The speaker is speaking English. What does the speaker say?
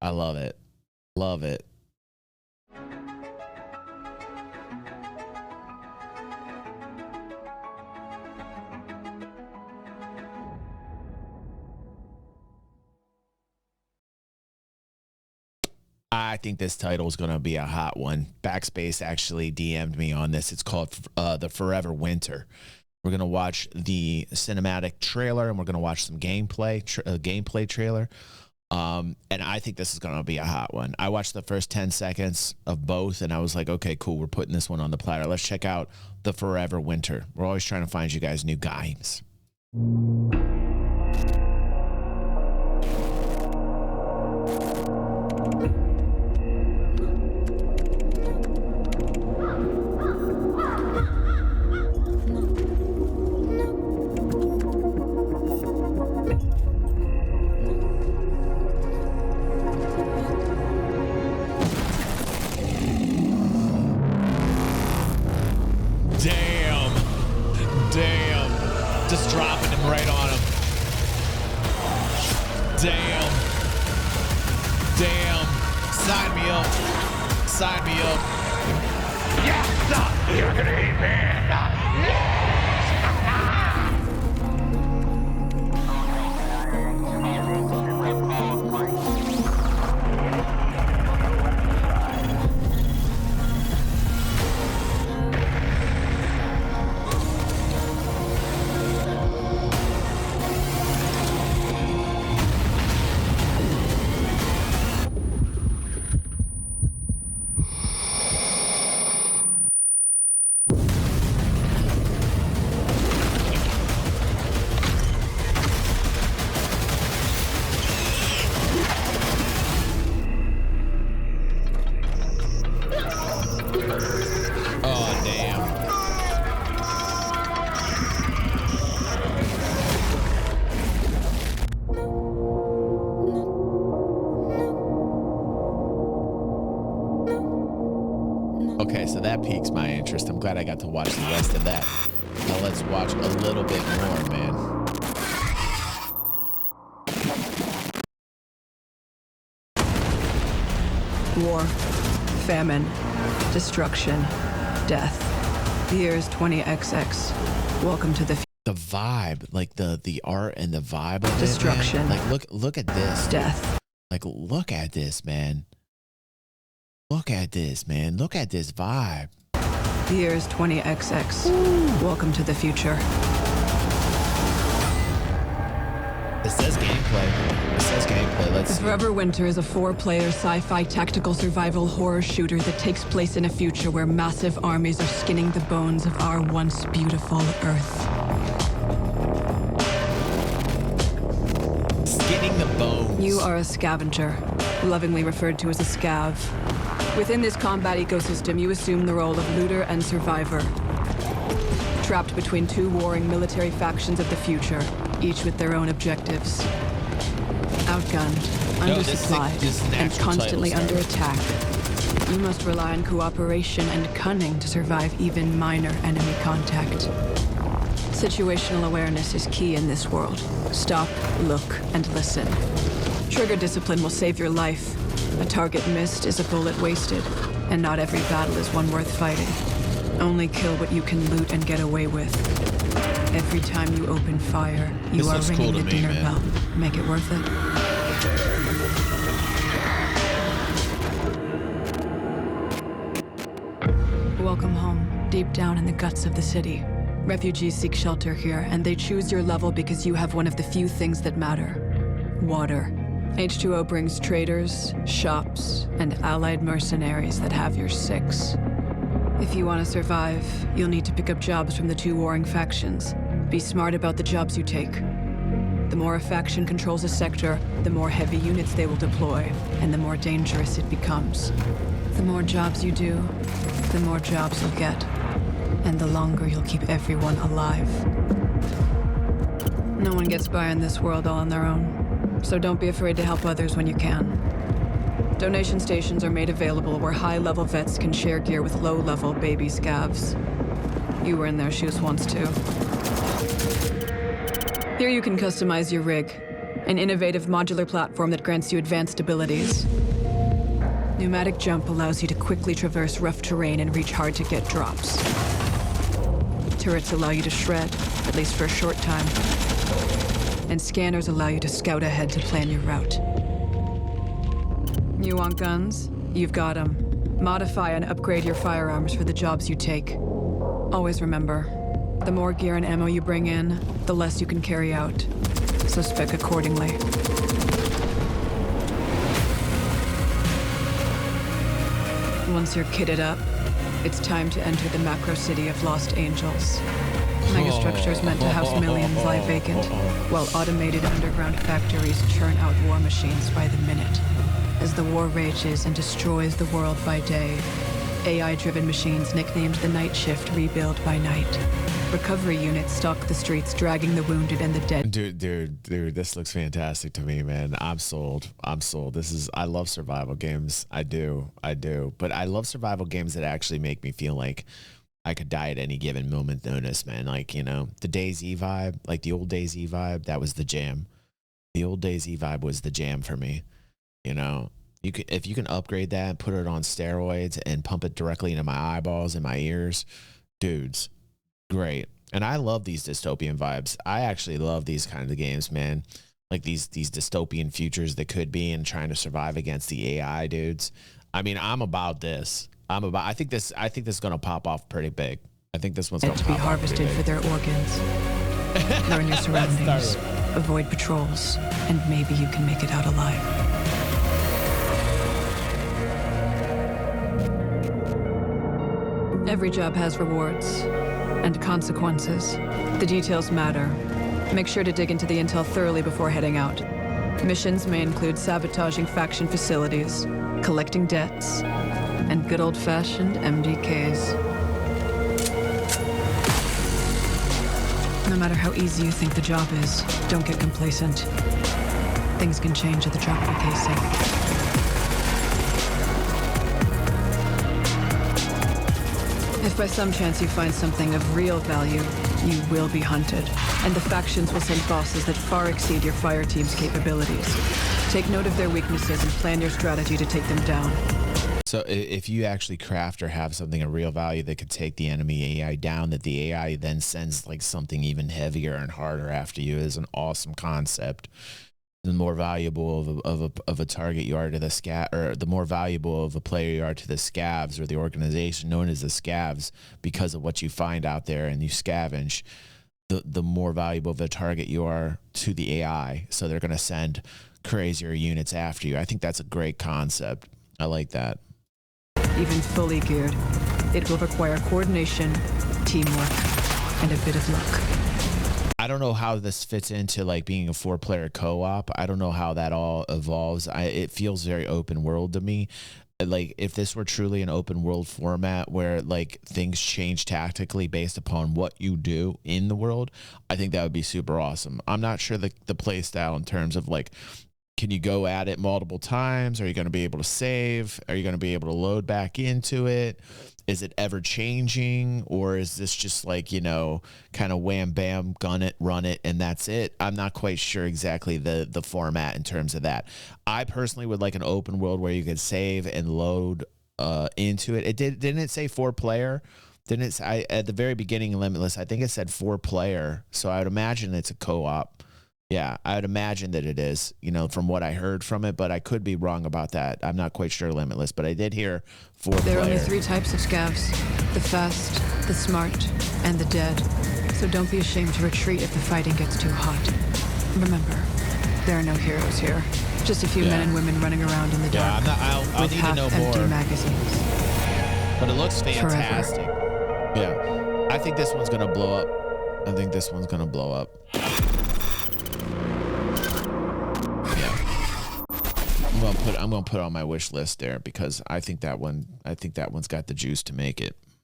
I love it. Love it. I think this title is going to be a hot one. Backspace actually DM'd me on this. It's called The Forever Winter. We're going to watch the cinematic trailer, and we're going to watch some gameplay trailer. And I think this is going to be a hot one. I watched the first 10 seconds of both, and I was like, okay, cool. We're putting this one on the platter. Let's check out The Forever Winter. We're always trying to find you guys new games. Just dropping him right on him. Damn. Sign me up. Sign me up. Yes, you're gonna hate me. Okay, so that piques my interest. I'm glad I got to watch the rest of that. Now let's watch a little bit more, man. War, famine, destruction, death. The year is 20XX. Welcome to the vibe, like the art and the vibe of destruction. It, man. Like look at this. Death. Like look at this, man. Look at this, man. Look at this vibe. The year is 20XX. Ooh. Welcome to the future. It says gameplay. It says gameplay. Let's see. Forever Winter is a 4-player sci-fi tactical survival horror shooter that takes place in a future where massive armies are skinning the bones of our once beautiful Earth. Skinning the bones. You are a scavenger, lovingly referred to as a scav. Within this combat ecosystem, you assume the role of looter and survivor. Trapped between two warring military factions of the future, each with their own objectives. Outgunned, undersupplied, and constantly under attack. You must rely on cooperation and cunning to survive even minor enemy contact. Situational awareness is key in this world. Stop, look, and listen. Trigger discipline will save your life. A target missed is a bullet wasted, and not every battle is one worth fighting. Only kill what you can loot and get away with. Every time you open fire, you are ringing the dinner bell. Make it worth it. Welcome home, deep down in the guts of the city. Refugees seek shelter here, and they choose your level because you have one of the few things that matter: water. H2O brings traders, shops, and allied mercenaries that have your six. If you want to survive, you'll need to pick up jobs from the two warring factions. Be smart about the jobs you take. The more a faction controls a sector, the more heavy units they will deploy, and the more dangerous it becomes. The more jobs you do, the more jobs you'll get, and the longer you'll keep everyone alive. No one gets by in this world all on their own. So don't be afraid to help others when you can. Donation stations are made available where high-level vets can share gear with low-level baby scavs. You were in their shoes once, too. Here you can customize your rig. an innovative modular platform that grants you advanced abilities. Pneumatic jump allows you to quickly traverse rough terrain and reach hard-to-get drops. Turrets allow you to shred, at least for a short time. And scanners allow you to scout ahead to plan your route. You want guns? You've got them. Modify and upgrade your firearms for the jobs you take. Always remember, the more gear and ammo you bring in, the less you can carry out. So spec accordingly. Once you're kitted up, it's time to enter the macro city of Lost Angels. Megastructures meant to house millions lie vacant, while automated underground factories churn out war machines by the minute. As the war rages and destroys the world by day, AI-driven machines nicknamed the Night Shift rebuild by night. Recovery units stalk the streets, dragging the wounded and the dead. Dude, this looks fantastic to me, man. I'm sold. I love survival games. I do. But I love survival games that actually make me feel like I could die at any given moment notice, man. Like, you know, the DayZ vibe, like the old DayZ vibe, that was the jam. The old DayZ vibe was the jam for me. You know, if you can upgrade that and put it on steroids and pump it directly into my eyeballs and my ears, dudes, great. And I love these dystopian vibes. I actually love these kinds of games, man. Like these dystopian futures that could be and trying to survive against the AI dudes. I mean, I'm about this. I think this is gonna pop off pretty big. I think this one's gonna to be harvested for their organs. Learn your surroundings, avoid patrols, and maybe you can make it out alive. Every job has rewards and consequences. The details matter. Make sure to dig into the intel thoroughly before heading out. Missions may include sabotaging faction facilities, collecting debts, and good old-fashioned MDKs. No matter how easy you think the job is, don't get complacent. Things can change at the drop of a casing. If by some chance you find something of real value, you will be hunted, and the factions will send bosses that far exceed your fire team's capabilities. Take note of their weaknesses and plan your strategy to take them down. So if you actually craft or have something of real value that could take the enemy AI down, that the AI then sends like something even heavier and harder after you, is an awesome concept. The more valuable of a target you are to the scav, or the more valuable of a player you are to the scavs or the organization known as the scavs, because of what you find out there and you scavenge, the more valuable of a target you are to the AI. So they're going to send crazier units after you. I think that's a great concept. I like that. Even fully geared, it will require coordination, teamwork, and a bit of luck. I don't know how this fits into like being a 4-player co-op. I don't know how that all evolves. It feels very open world to me. Like if this were truly an open world format where like things change tactically based upon what you do in the world, I think that would be super awesome. I'm not sure the play style in terms of like, can you go at it multiple times? Are you going to be able to save? Are you going to be able to load back into it? Is it ever changing, or is this just like, you know, kind of wham, bam, gun it, run it, and that's it? I'm not quite sure exactly the format in terms of that. I personally would like an open world where you could save and load into it. Didn't it say 4-player? Didn't it? At the very beginning in Limitless, I think it said 4-player. So I would imagine it's a co-op. Yeah, I would imagine that it is, you know, from what I heard from it, but I could be wrong about that. I'm not quite sure Limitless, but I did hear 4-player. There are only 3 types of scavs: the fast, the smart, and the dead. So don't be ashamed to retreat if the fighting gets too hot. Remember, there are no heroes here. Just a few men and women running around in the dark I'll with need to know half-empty more. magazines. But it looks fantastic. Forever. Yeah, I think this one's gonna blow up. I think this one's gonna blow up. I'm gonna put it on my wish list there, because I think that one's got the juice to make it.